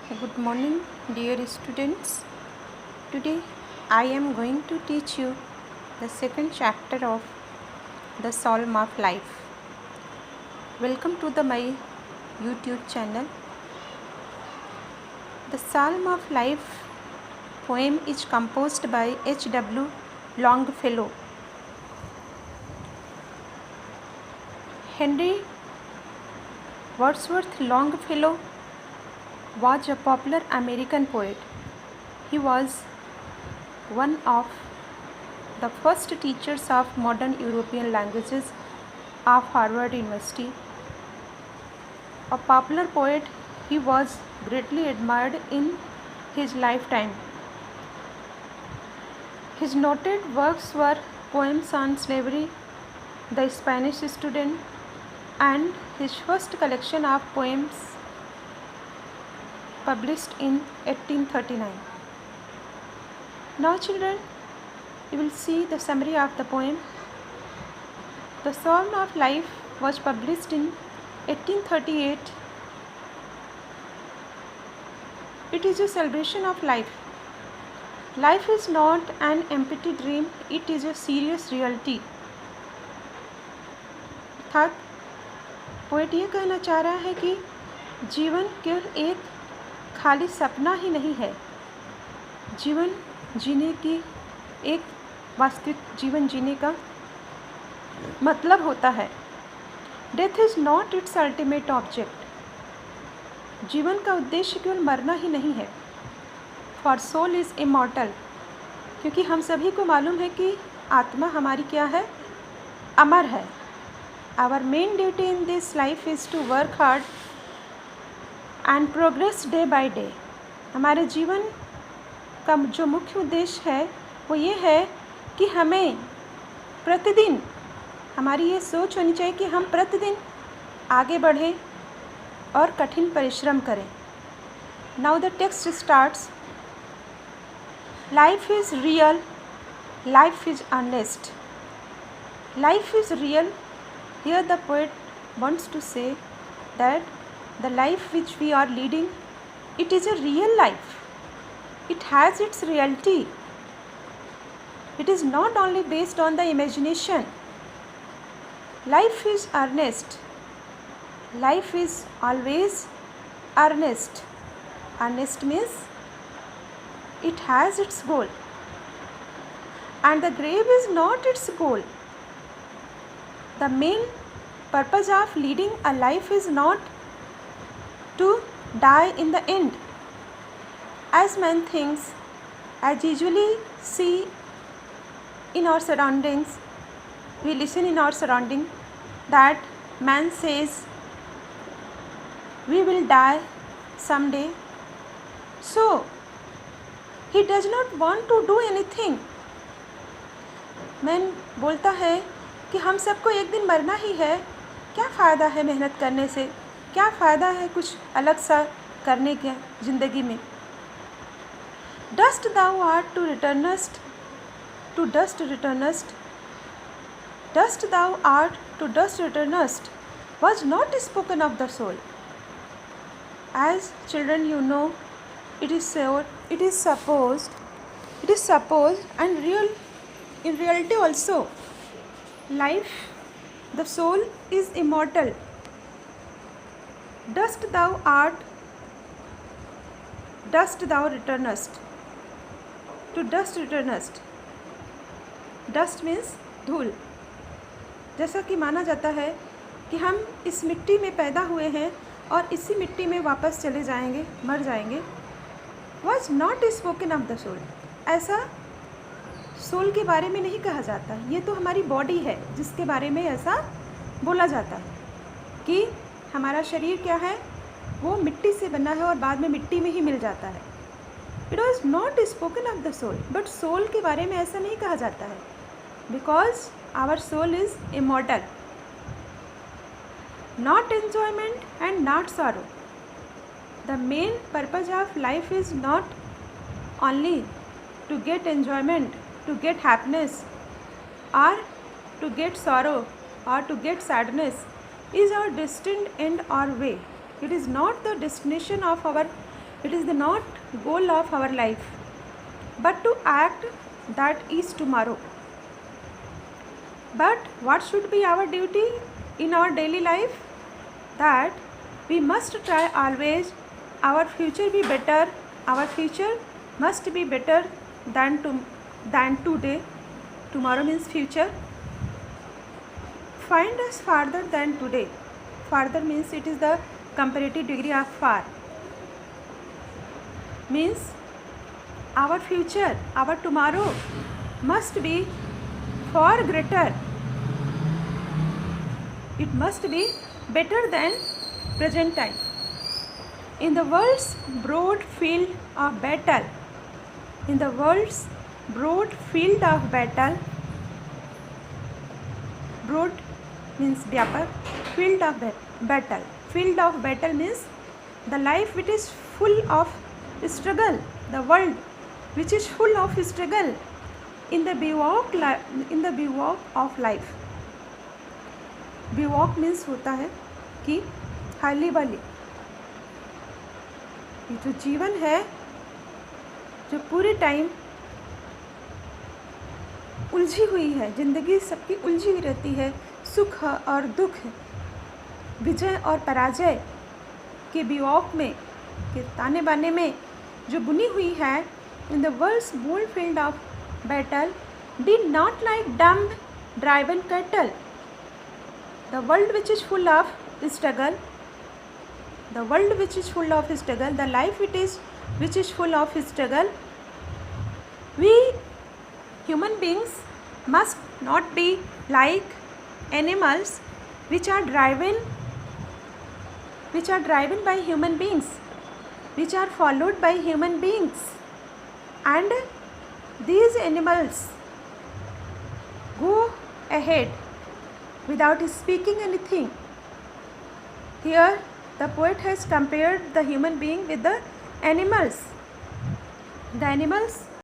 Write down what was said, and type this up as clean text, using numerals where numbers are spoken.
Good morning, dear students. Today I am going to teach you the second chapter of the Psalm of Life. Welcome to my YouTube channel. The Psalm of Life poem is composed by H.W. Longfellow. Henry Wadsworth Longfellow was a popular American poet. He was one of the first teachers of modern European languages of Harvard University. A popular poet, he was greatly admired in his lifetime. His noted works were poems on slavery, The Spanish Student, and his first collection of poems published in 1839. Now children, you will see the summary of the poem. The Psalm of Life was published in 1838. It is a celebration of life. Life is not an empty dream, it is a serious reality. अर्थात poet ये कहना चाह रहा है कि जीवन केवल एक खाली सपना ही नहीं है, जीवन जीने की एक वास्तविक जीवन जीने का मतलब होता है. Death is not it's ultimate object. जीवन का उद्देश्य केवल मरना ही नहीं है. फॉर सोल इज़ इमॉर्टल, क्योंकि हम सभी को मालूम है कि आत्मा हमारी क्या है, अमर है. Our main duty in this life is to work hard and progress day by day. हमारे जीवन का जो मुख्य उद्देश्य है वो ये है कि हमें प्रतिदिन, हमारी ये सोच होनी चाहिए कि हम प्रतिदिन आगे बढ़ें और कठिन परिश्रम करें. Now the text starts. Life is real, life is honest. Life is real. Here the poet wants to say that the life which we are leading, it is a real life. It has its reality. It is not only based on the imagination. Life is earnest. Life is always earnest. Earnest means it has its goal. And the grave is not its goal. The main purpose of leading a life is not to die in the end. As man thinks, as usually see in our surroundings, we listen in our surrounding that man says we will die someday. So he does not want to do anything. Man बोलता है कि हम सबको एक दिन मरना ही है, क्या फ़ायदा है मेहनत करने से, क्या फ़ायदा है कुछ अलग सा करने के ज़िंदगी में. Dust thou art to returnest, to dust returnest. Dust thou art to dust returnest was not spoken of the soul. As children you know, it is supposed and real in reality also. Life, the soul is immortal. Dust thou art, dust thou returnest. To dust returnest. Dust means धूल. जैसा कि माना जाता है कि हम इस मिट्टी में पैदा हुए हैं और इसी मिट्टी में वापस चले जाएंगे, मर जाएंगे. Was not spoken of the soul. ऐसा सोल के बारे में नहीं कहा जाता. ये तो हमारी बॉडी है जिसके बारे में ऐसा बोला जाता है कि हमारा शरीर क्या है, वो मिट्टी से बना है और बाद में मिट्टी में ही मिल जाता है. It was not spoken of the soul. But soul के बारे में ऐसा नहीं कहा जाता है, because our soul is immortal. Not enjoyment and not sorrow. The main purpose of life is not only to get enjoyment, to get happiness, or to get sorrow, or to get sadness is our destined end or way. It is not the destination of our It is the not goal of our life, but to act that is tomorrow. But what should be our duty in our daily life? That we must try always our future be better. Our future must be better than today. Tomorrow means future. Find us farther than today. Farther means it is the comparative degree of far. Means our future, our tomorrow must be far greater. It must be better than present time. In the world's broad field of battle, in the world's broad field of battle, broad means vyapak, field of battle. Field of battle means the life which is full of struggle, the world which is full of struggle in the bivouac of life. Bivouac means होता है कि खाली वाली, ये जो जीवन है जो पूरे टाइम उलझी हुई है, जिंदगी सबकी उलझी हुई रहती है, सुख और दुख, विजय और पराजय के बिवॉक में, के ताने बाने में जो बुनी हुई है. In the world's bold field of battle did not like dumb driven cattle. The world which is full of struggle, the world which is full of struggle, the life which is full of struggle, we human beings must not be like animals which are driven by human beings, which are followed by human beings, and these animals go ahead without speaking anything. Here the poet has compared the human being with the animals. The animals